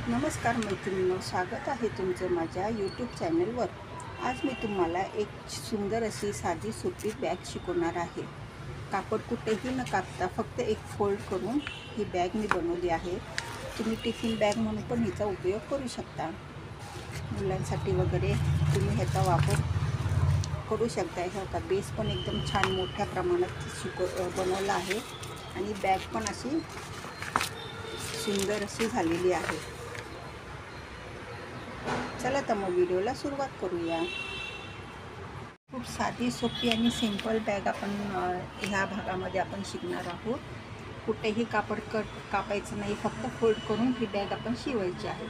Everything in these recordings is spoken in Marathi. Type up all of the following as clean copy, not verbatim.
नमस्कार मैत्रिणींनो, स्वागत आहे तुमचं माझ्या यूट्यूब चॅनलवर। आज मी तुम्हाला एक सुंदर अशी साधी सोपी बॅग शिकवणार आहे। कापड कुठेही न कापता फक्त एक फोल्ड करून ही बॅग मी बनवली आहे। तुम्ही टिफिन बॅग म्हणून पण हिचा उपयोग करू शकता। मुलांसाठी वगैरे तुम्ही ह्याचा वापर करू शकता। ह्याचा बेस पण एकदम छान मोठ्या प्रमाणात बनवला आहे आणि बॅग पण अशी सुंदर अशी झालेली आहे। चला तर मग व्हिडिओला सुरुवात करूया। खूप साधी सोपी आणि सिंपल बॅग आपण ह्या भागामध्ये आपण शिकणार आहोत। कुठेही कापड कापायचं नाही, फक्त फोल्ड करून ही बॅग आपण शिवायची आहे।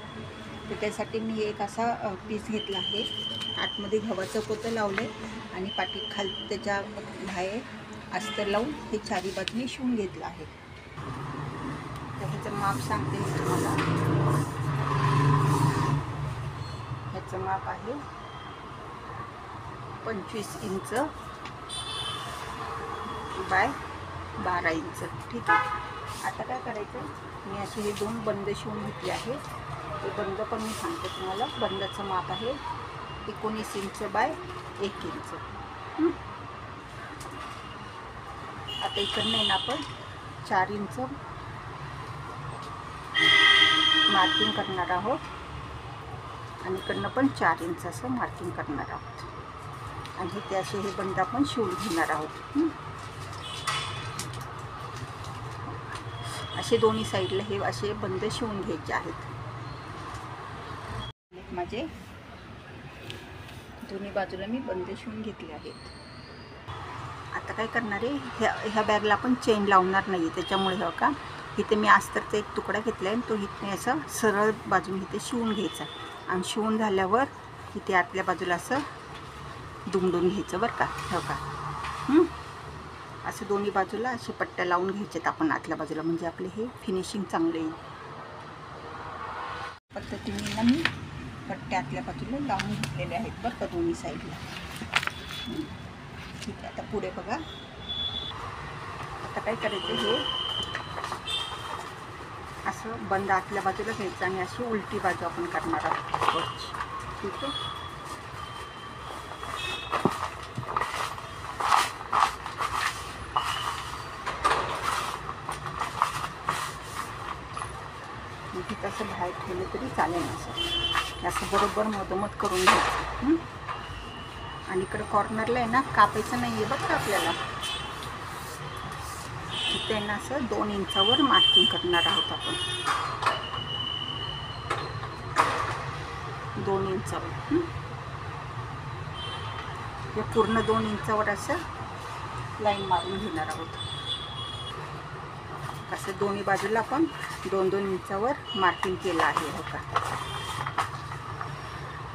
तर त्यासाठी मी एक असा पीस घेतला आहे। आतमध्ये गव्हाचं पोतं लावले आणि पाठी त्याच्या बाहेर अस्तर लावून हे चारी बाजूने शिवून घेतलं आहे। त्याचं माप सांगते मी तुम्हाला। ह्याचं माप आहे 25 इंच बाय 12 इंच। ठीक आहे। आता काय करायचं, मी असे हे दोन बंद शिवून घेतले आहे। ते बंद पण मी सांगते तुम्हाला। बंदाचं माप आहे 19 इंच बाय 1 इंच। आता इकडनं आपण 4 इंच मार्किंग करणार आहोत आणि इकडनं पण 4 इंच असं मार्किंग करणार आहोत आणि ते असे हे बंद आपण शिवून घेणार आहोत। असे दोन्ही साईडला हे असे बंद शिवून घ्यायचे आहेत। माझे दोन्ही बाजूला मी बंद शिवून घेतले आहेत। आता काय करणार आहे, ह्या बॅगला आपण चेन लावणार नाही, त्याच्यामुळे हो का इथे मी अस्तरचा एक तुकडा घेतला आहे, तो इथे असं सरळ बाजूने इथे शिवून घ्यायचा आणि शिवून झाल्यावर इथे आतल्या बाजूला असं दुमडून घ्यायचं बरं का। हो का असं दोन्ही बाजूला असे पट्ट्या लावून घ्यायच्यात आपण आतल्या बाजूला, म्हणजे आपले हे फिनिशिंग चांगले येईल। पद्धतीने ना मी पट्ट्या आतल्या बाजूला लावून घेतलेले आहेत बरं का दोन्ही साईडला। ठीक आहे। आता पुढे बघा, आता काय करायचं, हे असं बंद आतल्या बाजूला घ्यायचं आणि अशी उलटी बाजू आपण करणार आहोत। ठीक आहे। तसं बाहेर ठेवलं तरी चालेल, असं बरोबर मधोमध करून घ्यायचं। आणि इकडं कॉर्नरला आहे ना कापायचं नाही आहे बघा आपल्याला। तिथे ना असं 2 इंचावर मार्किंग करणार आहोत आपण, 2 इंचावर। हे पूर्ण 2 इंचावर असं लाईन मारून घेणार आहोत। असं दोन्ही बाजूला आपण 2-2 इंचावर मार्किंग केलं आहे हो का।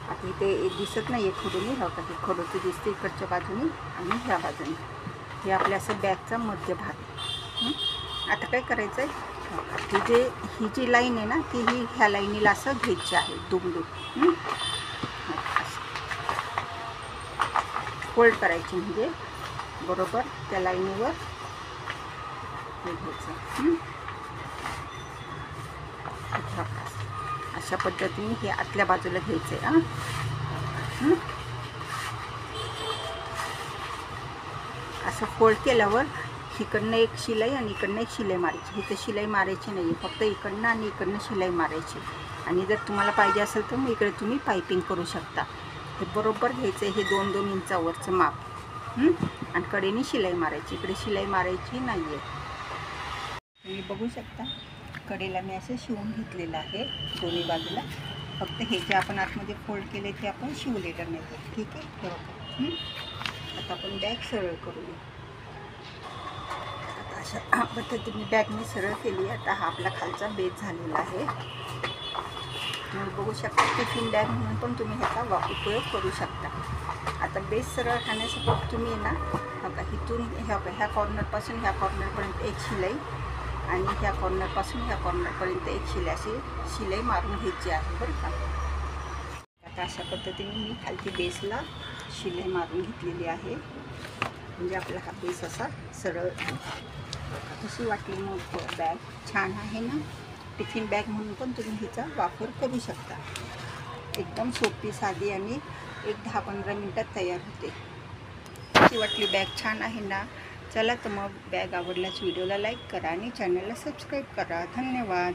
आता इथे दिसत नाही आहे खडूने, हो का, हे खडूचे दिसते इकडच्या बाजूने आणि ह्या बाजूने। हे आपल्या असं बॅगचा मध्यभाग। आता काय करायचं आहे, ही जी लाईन आहे ना ती ह्या लाईनीला असं घ्यायची आहे दुमडून। फोल्ड करायची, म्हणजे बरोबर त्या लाईनीवर हे घ्यायचं। अशा पद्धतीने हे आतल्या बाजूला घ्यायचं आहे। असं फोल्ड केल्यावर इकडनं एक शिलाई आणि इकडनं एक शिलाई मारायची। इथं शिलाई मारायची नाही, फक्त इकडनं आणि इकडनं शिलाई मारायची। आणि जर तुम्हाला पाहिजे असेल तर मग इकडे तुम्ही पायपिंग करू शकता। हे बरोबर घ्यायचं आहे हे 2-2 इंचावरचं माप आणि कडेने शिलाई मारायची, इकडे शिलाई मारायची नाही आहे। तुम्ही बघू शकता कडेला मी असं शिवून घेतलेलं आहे दोन्ही बाजूला। फक्त हे जे आपण आतमध्ये फोल्ड केले ते आपण शिवलेलं नाही। ठीक आहे। आता आपण बॅग सरळ करूया। आता अशा पद्धतीने बॅग मी सरळ केली। आता हा आपला खालचा बेस झालेला आहे। तुम्ही बघू शकता टिफिन बॅग म्हणून पण तुम्ही ह्याचा उपयोग करू शकता। आता बेस सरळ राहण्यासाठी तुम्ही ना बघा इथून ह्या कॉर्नरपासून ह्या कॉर्नरपर्यंत एक शिलाई आणि ह्या कॉर्नरपासून ह्या कॉर्नरपर्यंत एक शिलाई, अशी शिलाई मारून घ्यायची आहे बरं का। आता अशा पद्धतीने मी खालती बेसला शिलाई मारून घेतलेली आहे, म्हणजे आपला हा बेस असा सरळ। कशी वाटली मग बॅग? छान आहे ना? टिफिन बॅग म्हणून पण तुम्ही हिचा वापर करू शकता. एकदम सोपी, साधी आणि एक 10-15 मिनटात तयार होते. कशी वाटली बॅग? छान आहे ना? चला तर मग बॅग आवडल्यास व्हिडिओला लाईक करा आणि चॅनलला सबस्क्राईब करा. धन्यवाद.